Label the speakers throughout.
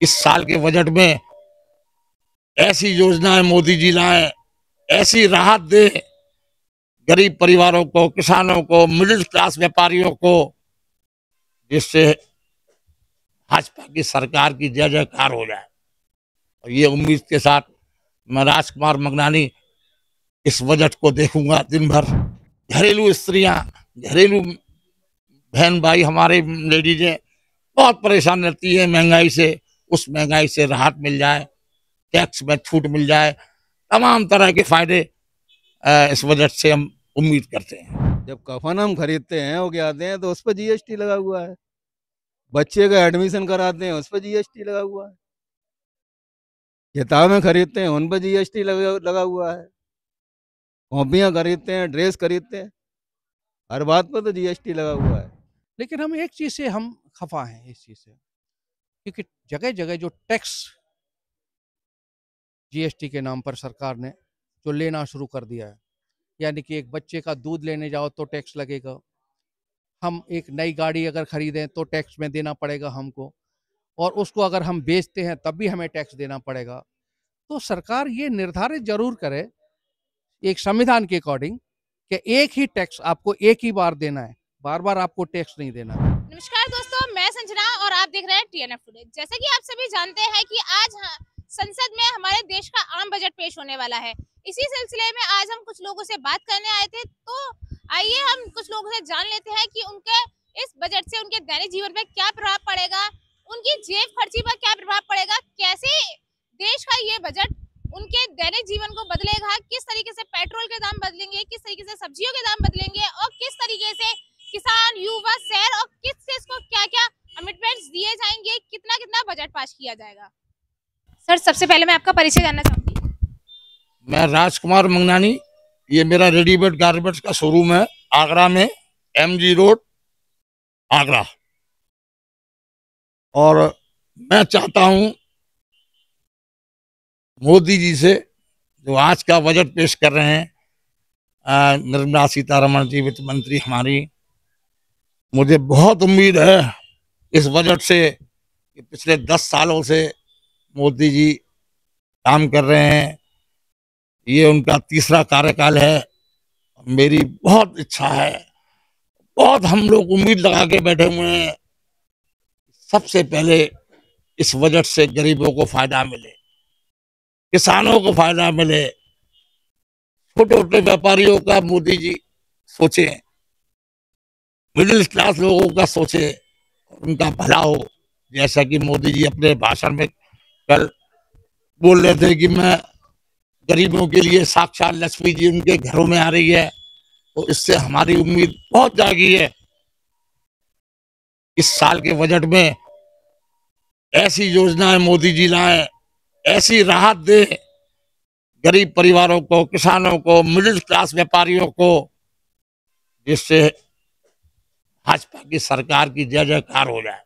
Speaker 1: इस साल के बजट में ऐसी योजनाएं मोदी जी लाए, ऐसी राहत दे गरीब परिवारों को, किसानों को, मिडिल क्लास व्यापारियों को, जिससे भाजपा की सरकार की जय जयकार हो जाए। और ये उम्मीद के साथ मैं राजकुमार मंगनानी इस बजट को देखूंगा दिन भर। घरेलू स्त्रियां, घरेलू बहन भाई हमारे लेडीजें बहुत परेशान रहती है महंगाई से। उस महंगाई से राहत मिल जाए, टैक्स में छूट मिल जाए, तमाम तरह के फायदे इस बजट से हम उम्मीद करते हैं।
Speaker 2: जब कफन हम खरीदते हैं वो क्या आते हैं तो उस पर जीएसटी लगा हुआ है। बच्चे का एडमिशन कराते हैं उस पर जीएसटी लगा हुआ है। किताबें खरीदते हैं उन पर जीएसटी लगा हुआ है। कॉपियां खरीदते हैं, ड्रेस खरीदते हैं, हर बात पर तो जीएसटी लगा हुआ है।
Speaker 3: लेकिन हम एक चीज से हम खफा हैं इस चीज से, क्योंकि जगह जगह जो टैक्स जीएसटी के नाम पर सरकार ने जो लेना शुरू कर दिया है, यानी कि एक बच्चे का दूध लेने जाओ तो टैक्स लगेगा, हम एक नई गाड़ी अगर खरीदें तो टैक्स में देना पड़ेगा हमको, और उसको अगर हम बेचते हैं तब भी हमें टैक्स देना पड़ेगा। तो सरकार ये निर्धारित जरूर करे एक संविधान के अकॉर्डिंग कि एक ही टैक्स आपको एक ही बार देना है, बार बार आपको टैक्स नहीं देना।
Speaker 4: नमस्कार दोस्तों, मैं संजना और आप देख रहे हैं टीएनएफ टुडे। जैसे कि आप सभी जानते हैं कि आज संसद में हमारे देश का आम बजट पेश होने वाला है। इसी सिलसिले में आज हम कुछ लोगों से बात करने आए थे, तो आइए हम कुछ लोगों से जान लेते हैं कि उनके इस बजट से उनके दैनिक जीवन पर क्या प्रभाव पड़ेगा, उनकी जेब खर्ची पर क्या प्रभाव पड़ेगा, कैसे देश का ये बजट उनके दैनिक जीवन को बदलेगा, किस तरीके से पेट्रोल के दाम बदलेंगे, किस तरीके से सब्जियों के दाम बदलेंगे, और किस तरीके से किसान, युवा, शहर और किस चीज को क्या क्या कमिटमेंट्स दिए जाएंगे, कितना कितना बजट पास किया जाएगा। सर, सबसे पहले मैं आपका परिचय जानना चाहूंगी।
Speaker 1: मैं राजकुमार मंगनानी, ये मेरा रेडीमेड गारमेंट्स का शोरूम है आगरा में, एमजी रोड आगरा। और मैं चाहता हूं मोदी जी से, जो आज का बजट पेश कर रहे हैं निर्मला सीतारमण जी वित्त मंत्री हमारी, मुझे बहुत उम्मीद है इस बजट से कि पिछले 10 सालों से मोदी जी काम कर रहे हैं, ये उनका तीसरा कार्यकाल है। मेरी बहुत इच्छा है, बहुत हम लोग उम्मीद लगा के बैठे हुए हैं, सबसे पहले इस बजट से गरीबों को फायदा मिले, किसानों को फायदा मिले, छोटे छोटे व्यापारियों का मोदी जी सोचे, मिडिल क्लास लोगों का सोचे, उनका भला हो। जैसा कि मोदी जी अपने भाषण में कल बोल रहे थे कि मैं गरीबों के लिए साक्षात लक्ष्मी जी उनके घरों में आ रही है, तो इससे हमारी उम्मीद बहुत जागी है। इस साल के बजट में ऐसी योजनाएं मोदी जी लाए, ऐसी राहत दे गरीब परिवारों को, किसानों को, मिडिल क्लास व्यापारियों को, जिससे भाजपा की सरकार की जय जयकार हो जाए।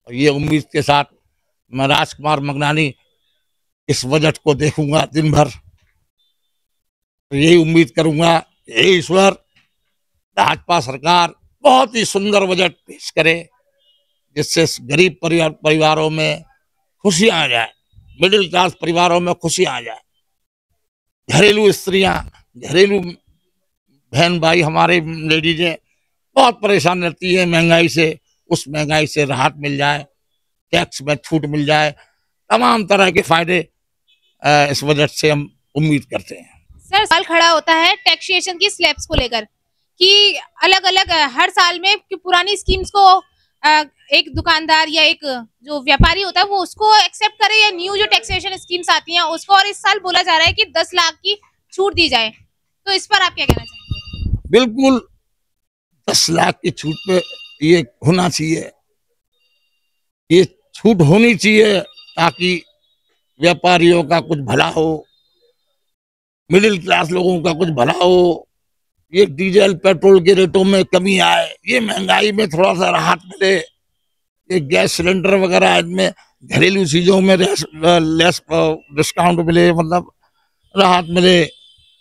Speaker 1: और ये उम्मीद के साथ मैं राजकुमार मंगनानी इस बजट को देखूंगा दिन भर। तो यही उम्मीद करूंगा, हे ईश्वर, भाजपा सरकार बहुत ही सुंदर बजट पेश करे, जिससे गरीब परिवारों में खुशी आ जाए, मिडिल क्लास परिवारों में खुशी आ जाए। घरेलू स्त्रियां, घरेलू बहन भाई हमारे लेडीजें बहुत परेशान रहती है महंगाई से। उस महंगाई से राहत मिल जाए, टैक्स में छूट मिल जाए, तमाम तरह के फायदे इस बजट से हम उम्मीद करते हैं।
Speaker 4: सर, सवाल खड़ा होता है टैक्सेशन की स्लैब्स को लेकर कि अलग अलग हर साल में पुरानी स्कीम्स को एक दुकानदार या एक जो व्यापारी होता है वो उसको एक्सेप्ट करे, या न्यू जो टैक्सेशन स्कीम्स आती हैं उसको, और इस साल बोला जा रहा है कि 10 लाख की छूट दी जाए, तो इस पर आप क्या कहना चाहेंगे?
Speaker 1: बिल्कुल 10 लाख की छूट पे ये होना चाहिए, ये छूट होनी चाहिए ताकि व्यापारियों का कुछ भला हो, मिडिल क्लास लोगों का कुछ भला हो, ये डीजल पेट्रोल के रेटों में कमी आए, ये महंगाई में थोड़ा सा राहत मिले, ये गैस सिलेंडर वगैरह इनमें घरेलू चीजों में लेस डिस्काउंट मिले, मतलब राहत मिले।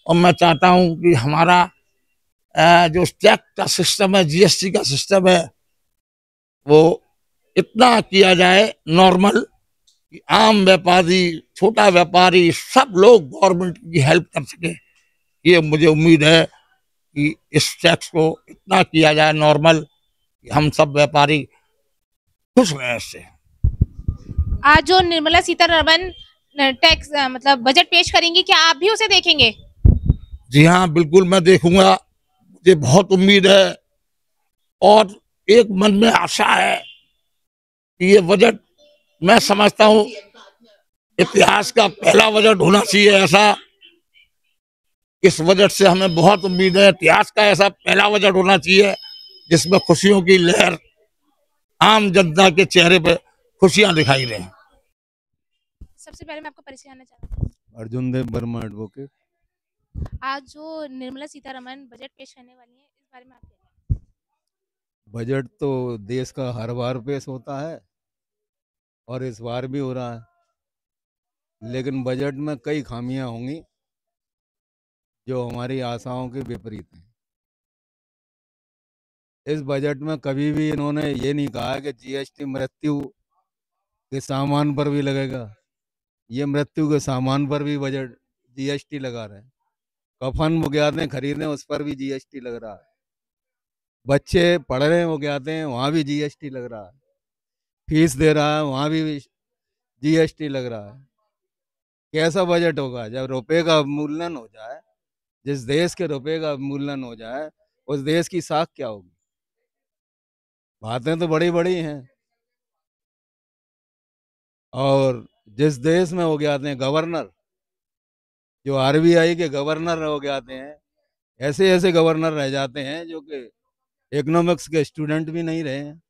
Speaker 1: और मैं चाहता हूं कि हमारा जो टैक्स का सिस्टम है, जीएसटी का सिस्टम है, वो इतना किया जाए नॉर्मल कि आम व्यापारी, छोटा व्यापारी, सब लोग गवर्नमेंट की हेल्प कर सके। ये मुझे उम्मीद है कि इस टैक्स को इतना किया जाए नॉर्मल कि हम सब व्यापारी खुश रहें इससे।
Speaker 4: आज जो निर्मला सीतारमण टैक्स मतलब बजट पेश करेंगी, क्या आप भी उसे देखेंगे?
Speaker 1: जी हाँ, बिल्कुल मैं देखूंगा, मुझे बहुत उम्मीद है और एक मन में आशा है कि ये बजट, मैं समझता हूँ इतिहास का पहला बजट होना चाहिए ऐसा। इस बजट से हमें बहुत उम्मीद है, इतिहास का ऐसा पहला बजट होना चाहिए जिसमें खुशियों की लहर, आम जनता के चेहरे पे खुशियां दिखाई दें।
Speaker 4: सबसे पहले मैं आपका परिचय जानना चाहूंगा।
Speaker 2: अर्जुन देव वर्मा एडवोकेट।
Speaker 4: आज जो निर्मला सीतारमण बजट पेश करने वाली है, इस बारे में आप क्या कहेंगे?
Speaker 2: बजट तो देश का हर बार पेश होता है और इस बार भी हो रहा है, लेकिन बजट में कई खामियां होंगी जो हमारी आशाओं के विपरीत हैं। इस बजट में कभी भी इन्होंने ये नहीं कहा कि जीएसटी मृत्यु के सामान पर भी लगेगा। ये मृत्यु के सामान पर भी बजट जीएसटी लगा रहे हैं। कफन बुनियादें खरीदें उस पर भी जीएसटी लग रहा है। बच्चे पढ़ रहे हैं वो कहते हैं वहाँ भी जीएसटी लग रहा है। फीस दे रहा है वहाँ भी जीएसटी लग रहा है। कैसा बजट होगा जब रुपए का अवमूल्यन हो जाए? जिस देश के रुपए का अवमूल्यन हो जाए उस देश की साख क्या होगी? बातें तो बड़ी बड़ी हैं। और जिस देश में हो जाते हैं गवर्नर, जो आरबीआई के गवर्नर हो जाते हैं, ऐसे ऐसे गवर्नर रह जाते हैं जो कि इकोनॉमिक्स के स्टूडेंट भी नहीं रहे हैं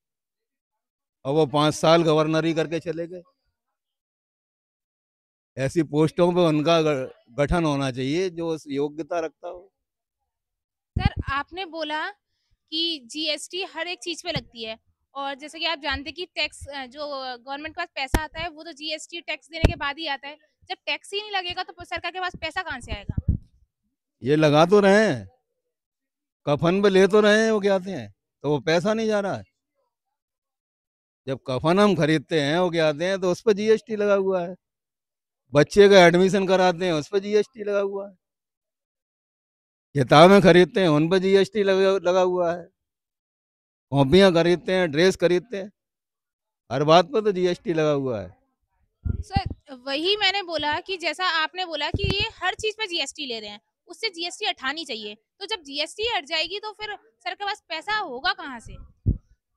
Speaker 2: और वो 5 साल गवर्नर ही करके चले गए। ऐसी पोस्टों पे उनका गठन होना चाहिए जो उस योग्यता रखता हो।
Speaker 4: सर, आपने बोला कि जीएसटी हर एक चीज पे लगती है, और जैसे कि आप जानते हैं कि टैक्स जो गवर्नमेंट के पास पैसा आता है वो तो जीएसटी टैक्स देने के बाद ही आता है। जब टैक्स ही नहीं लगेगा तो सरकार के पास पैसा कहाँ से आएगा?
Speaker 2: ये लगा तो रहे हैं, कफन पे ले तो रहे हैं वो कहते हैं, तो वो पैसा नहीं जा रहा है। जब कफन हम खरीदते हैं वो कहते हैं तो उस पर जीएसटी लगा हुआ है। बच्चे का एडमिशन कराते हैं उस पर जीएसटी लगा हुआ है। किताबें खरीदते हैं उन पर जीएसटी लगा हुआ है। कॉपियां खरीदते हैं, ड्रेस खरीदते हैं, हर बात पर तो जीएसटी लगा हुआ है।
Speaker 4: सर, वही मैंने बोला कि जैसा आपने बोला कि ये हर चीज पे जीएसटी ले रहे हैं, उससे जीएसटी हटानी चाहिए। तो जब जीएसटी हट जाएगी तो फिर सर के पास पैसा होगा कहाँ से?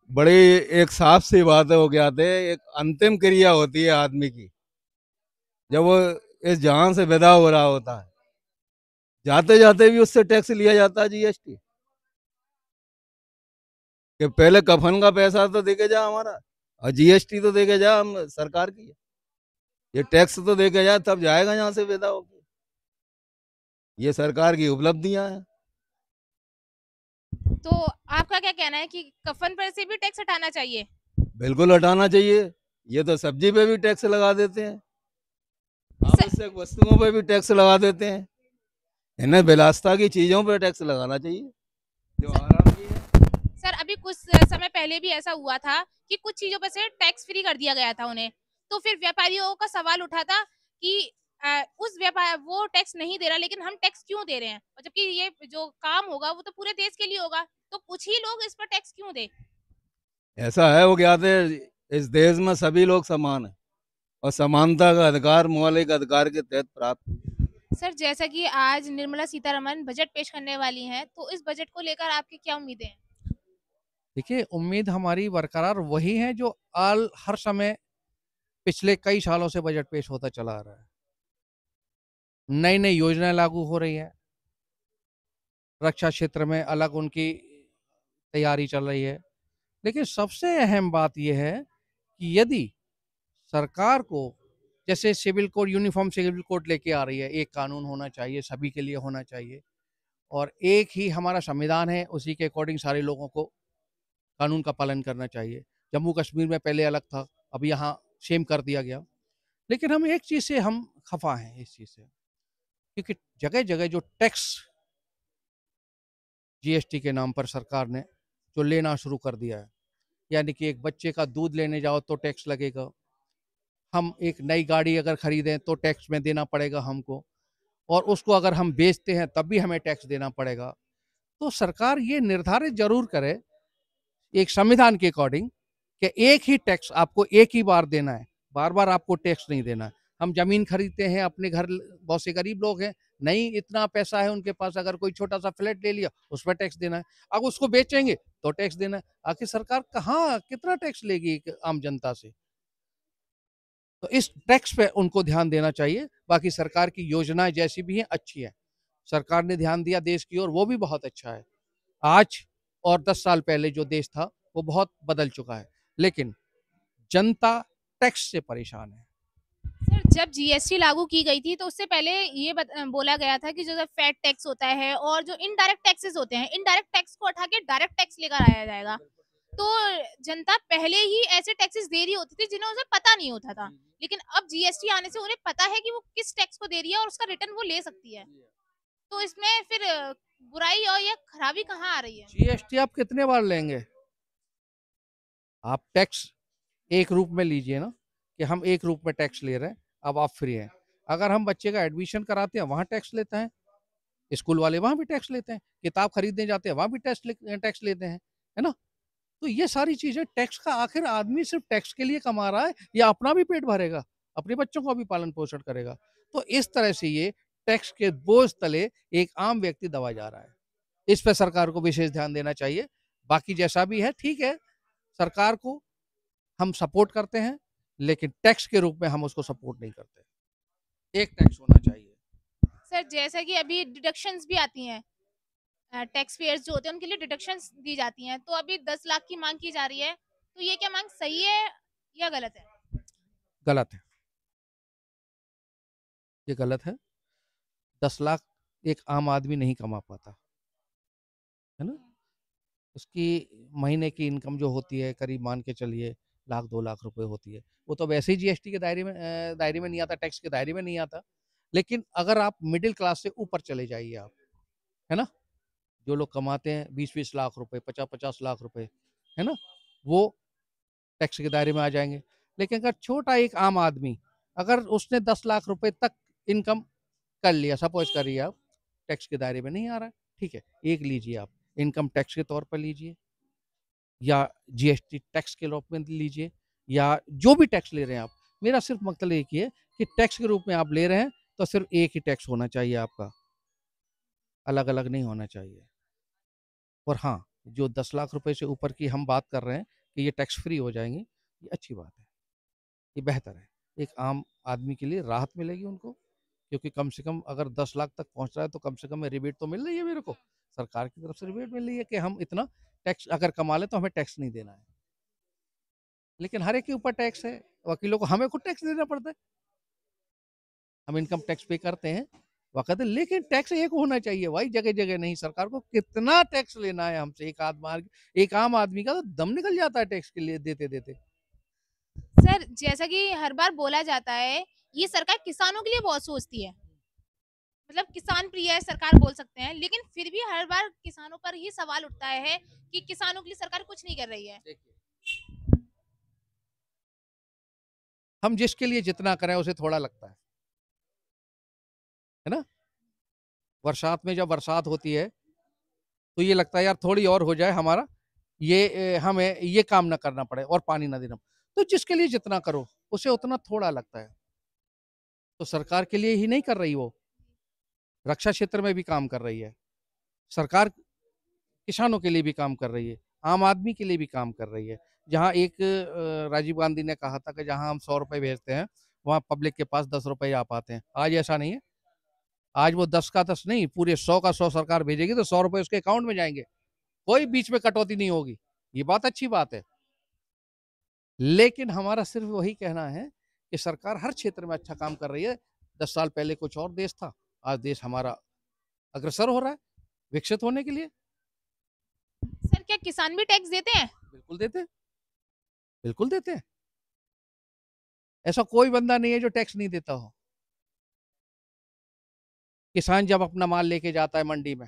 Speaker 2: बड़ी एक साफ सी बात है, वो कहते हैं एक अंतिम क्रिया होती है आदमी की जब वो इस जहां से विदा हो रहा होता है, जाते जाते भी उससे टैक्स लिया जाता है जीएसटी। कि पहले कफन का पैसा तो देके जा हमारा, और जीएसटी तो देके जा हम सरकार की, ये टैक्स तो देके जा तब जाएगा यहाँ से विदा होके। ये सरकार की उपलब्धियां हैं।
Speaker 4: तो आपका क्या कहना है कि कफन पर से भी टैक्स हटाना चाहिए?
Speaker 2: बिल्कुल हटाना चाहिए। ये तो सब्जी पे भी टैक्स लगा देते हैं, आवश्यक वस्तुओं पे भी टैक्स लगा देते हैं। इन्हें विलासिता की चीजों पे टैक्स लगाना चाहिए जो आराम की है।
Speaker 4: सर, अभी कुछ समय पहले भी ऐसा हुआ था कि कुछ चीजों पर से टैक्स फ्री कर दिया गया था उन्हें। तो फिर व्यापारियों का सवाल उठा था कि उस व्यापार वो टैक्स नहीं दे रहा, लेकिन हम टैक्स क्यों दे रहे हैं, और जबकि ये जो काम होगा वो तो पूरे देश के लिए होगा, तो कुछ ही लोग इस पर टैक्स क्यों दे?
Speaker 2: ऐसा है वो कहते हैं इस देश में सभी लोग समान हैं और समानता का अधिकार मौलिक अधिकार के तहत प्राप्त है।
Speaker 4: सर, जैसा कि आज निर्मला सीतारमण बजट पेश करने वाली हैं, तो इस बजट को लेकर आपकी क्या उम्मीदें हैं?
Speaker 3: देखिए, उम्मीद हमारी बरकरार वही है जो हर समय पिछले कई सालों से बजट पेश होता चला आ रहा है। नई नई योजनाएं लागू हो रही है, रक्षा क्षेत्र में अलग उनकी तैयारी चल रही है। लेकिन सबसे अहम बात यह है कि यदि सरकार को, जैसे civil code, uniform civil code लेके आ रही है, एक कानून होना चाहिए, सभी के लिए होना चाहिए, और एक ही हमारा संविधान है, उसी के अकॉर्डिंग सारे लोगों को कानून का पालन करना चाहिए। जम्मू कश्मीर में पहले अलग था, अब यहाँ सेम कर दिया गया। लेकिन हम एक चीज़ से हम खफा हैं, इस चीज़ से, क्योंकि जगह जगह जो टैक्स जीएसटी के नाम पर सरकार ने जो लेना शुरू कर दिया है, यानी कि एक बच्चे का दूध लेने जाओ तो टैक्स लगेगा, हम एक नई गाड़ी अगर खरीदें तो टैक्स में देना पड़ेगा हमको, और उसको अगर हम बेचते हैं तब भी हमें टैक्स देना पड़ेगा। तो सरकार ये निर्धारित जरूर करे एक संविधान के अकॉर्डिंग कि एक ही टैक्स आपको एक ही बार देना है, बार बार आपको टैक्स नहीं देना है। हम जमीन खरीदते हैं अपने घर, बहुत से गरीब लोग हैं, नहीं इतना पैसा है उनके पास, अगर कोई छोटा सा फ्लैट ले लिया उस पर टैक्स देना है, अब उसको बेचेंगे तो टैक्स देना है। आखिर सरकार कहाँ कितना टैक्स लेगी एक आम जनता से? तो इस टैक्स पे उनको ध्यान देना चाहिए। बाकी सरकार की योजनाएं जैसी भी हैं अच्छी है, सरकार ने ध्यान दिया देश की ओर, वो भी बहुत अच्छा है। आज और 10 साल पहले जो देश था वो बहुत बदल चुका है, लेकिन जनता टैक्स से परेशान है।
Speaker 4: सर, जब जीएसटी लागू की गई थी तो उससे पहले ये बोला गया था कि जो फैट टैक्स होता है और जो इनडायरेक्ट टैक्सेस होते हैं, इनडायरेक्ट टैक्स को हटा के डायरेक्ट टैक्स लेकर आया जाएगा। तो जनता पहले ही ऐसे टैक्सेस दे रही होती थी जिन्हें उसे पता नहीं होता था, लेकिन अब जीएसटी आने से उन्हें पता है कि वो किस टैक्स को दे रही है और उसका रिटर्न वो ले सकती है। तो इसमें फिर बुराई और या खराबी कहाँ आ रही है?
Speaker 3: जीएसटी आप कितने बार लेंगे? आप टैक्स एक रूप में लीजिए ना, कि हम एक रूप में टैक्स ले रहे हैं, अब आप फ्री हैं। अगर हम बच्चे का एडमिशन कराते हैं वहां टैक्स लेते हैं, स्कूल वाले वहां भी टैक्स लेते हैं, किताब खरीदने जाते हैं वहां भी टैक्स लेते हैं, है ना? तो ये सारी चीजें टैक्स का, आखिर आदमी सिर्फ टैक्स के लिए कमा रहा है या अपना भी पेट भरेगा, अपने बच्चों का भी पालन पोषण करेगा? तो इस तरह से ये टैक्स के बोझ तले एक आम व्यक्ति दबा जा रहा है। इस पर सरकार को विशेष ध्यान देना चाहिए। बाकी जैसा भी है ठीक है, सरकार को हम सपोर्ट करते हैं, लेकिन टैक्स के रूप में हम उसको सपोर्ट नहीं करते। एक टैक्स होना चाहिए।
Speaker 4: सर, जैसा कि अभी डिडक्शंस भी आती हैं, टैक्स पेयर्स जो होते हैं उनके लिए डिडक्शंस दी जाती हैं, तो अभी 10 लाख की मांग की जा रही है, तो ये क्या मांग सही है या गलत है?
Speaker 3: गलत है, ये गलत है। 10 लाख एक आम आदमी नहीं कमा पाता, है ना? उसकी महीने की इनकम जो होती है करीब मान के चलिए 1 लाख 2 लाख रुपए होती है। वो तो वैसे ही जीएसटी के दायरे में नहीं आता, टैक्स के दायरे में नहीं आता। लेकिन अगर आप मिडिल क्लास से ऊपर चले जाइए आप, है ना, जो लोग कमाते हैं 20-20 लाख रुपए, 50-50 लाख रुपए, है ना, वो टैक्स के दायरे में आ जाएंगे। लेकिन अगर छोटा एक आम आदमी, अगर उसने 10 लाख रुपए तक इनकम कर लिया, सपोज करिए आप, टैक्स के दायरे में नहीं आ रहा है, ठीक है, एक लीजिए आप, इनकम टैक्स के तौर पर लीजिए या जीएसटी टैक्स के रूप में लीजिए, या जो भी टैक्स ले रहे हैं आप। मेरा सिर्फ मतलब एक ही है कि टैक्स के रूप में आप ले रहे हैं तो सिर्फ एक ही टैक्स होना चाहिए आपका, अलग अलग नहीं होना चाहिए। और हाँ, जो 10 लाख रुपए से ऊपर की हम बात कर रहे हैं कि ये टैक्स फ्री हो जाएंगे, ये अच्छी बात है, ये बेहतर है। एक आम आदमी के लिए राहत मिलेगी उनको, क्योंकि कम से कम अगर 10 लाख तक पहुंच रहा है तो कम से कम रिबेट तो मिल रही है मेरे को, सरकार की तरफ से रिबेट मिल रही है कि हम इतना टैक्स अगर कमा ले तो हमें टैक्स नहीं देना है। लेकिन हर एक के ऊपर टैक्स है, वकीलों को हमें खुद टैक्स देना पड़ता है। हम इनकम टैक्स पे करते हैं वक़्त, लेकिन टैक्स एक होना चाहिए भाई, जगह जगह नहीं। सरकार को कितना टैक्स लेना है हमसे? एक आम आदमी का तो दम निकल जाता है टैक्स के लिए देते देते।
Speaker 4: सर, जैसा कि हर बार बोला जाता है, ये सरकार किसानों के लिए बहुत सोचती है, मतलब किसान प्रिय है सरकार बोल सकते हैं, लेकिन फिर भी हर बार किसानों पर ही सवाल उठता है कि किसानों के लिए सरकार कुछ नहीं कर रही है।
Speaker 3: हम जिसके लिए जितना करें उसे थोड़ा लगता है ना? बरसात में जब बरसात होती है तो ये लगता है यार थोड़ी और हो जाए हमारा, हमें ये काम ना करना पड़े और पानी ना देना। तो जिसके लिए जितना करो उसे उतना थोड़ा लगता है। तो सरकार के लिए ही नहीं कर रही, वो रक्षा क्षेत्र में भी काम कर रही है, सरकार किसानों के लिए भी काम कर रही है, आम आदमी के लिए भी काम कर रही है। जहाँ एक राजीव गांधी ने कहा था कि जहाँ हम 100 रुपए भेजते हैं वहाँ पब्लिक के पास 10 रुपए आ पाते हैं। आज ऐसा नहीं है, आज वो 10 का 10 नहीं, पूरे 100 का 100 सरकार भेजेगी तो 100 रुपए उसके अकाउंट में जाएंगे, कोई बीच में कटौती नहीं होगी। ये बात अच्छी बात है। लेकिन हमारा सिर्फ वही कहना है कि सरकार हर क्षेत्र में अच्छा काम कर रही है। 10 साल पहले कुछ और देश था, आज देश हमारा अग्रसर हो रहा है विकसित होने के लिए।
Speaker 4: सर, क्या किसान भी टैक्स देते हैं?
Speaker 3: बिल्कुल देते हैं, बिल्कुल देते हैं। ऐसा कोई बंदा नहीं है जो टैक्स नहीं देता हो। किसान जब अपना माल लेके जाता है मंडी में,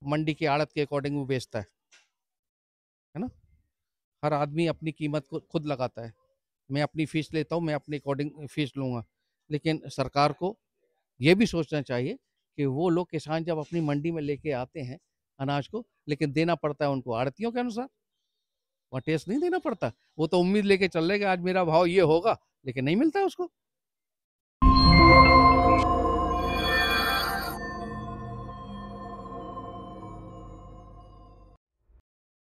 Speaker 3: मंडी की आड़त के अकॉर्डिंग वो बेचता है ना? हर आदमी अपनी कीमत को खुद लगाता है। मैं अपनी फीस लेता हूँ, मैं अपने अकॉर्डिंग फीस लूँगा। लेकिन सरकार को ये भी सोचना चाहिए कि वो लोग किसान जब अपनी मंडी में लेके आते हैं अनाज को, लेकिन देना पड़ता है उनको आड़तियों के अनुसार, वहाँ टेस्ट नहीं देना पड़ता। वो तो उम्मीद लेके चल रहे कि आज मेरा भाव ये होगा, लेकिन नहीं मिलता है उसको।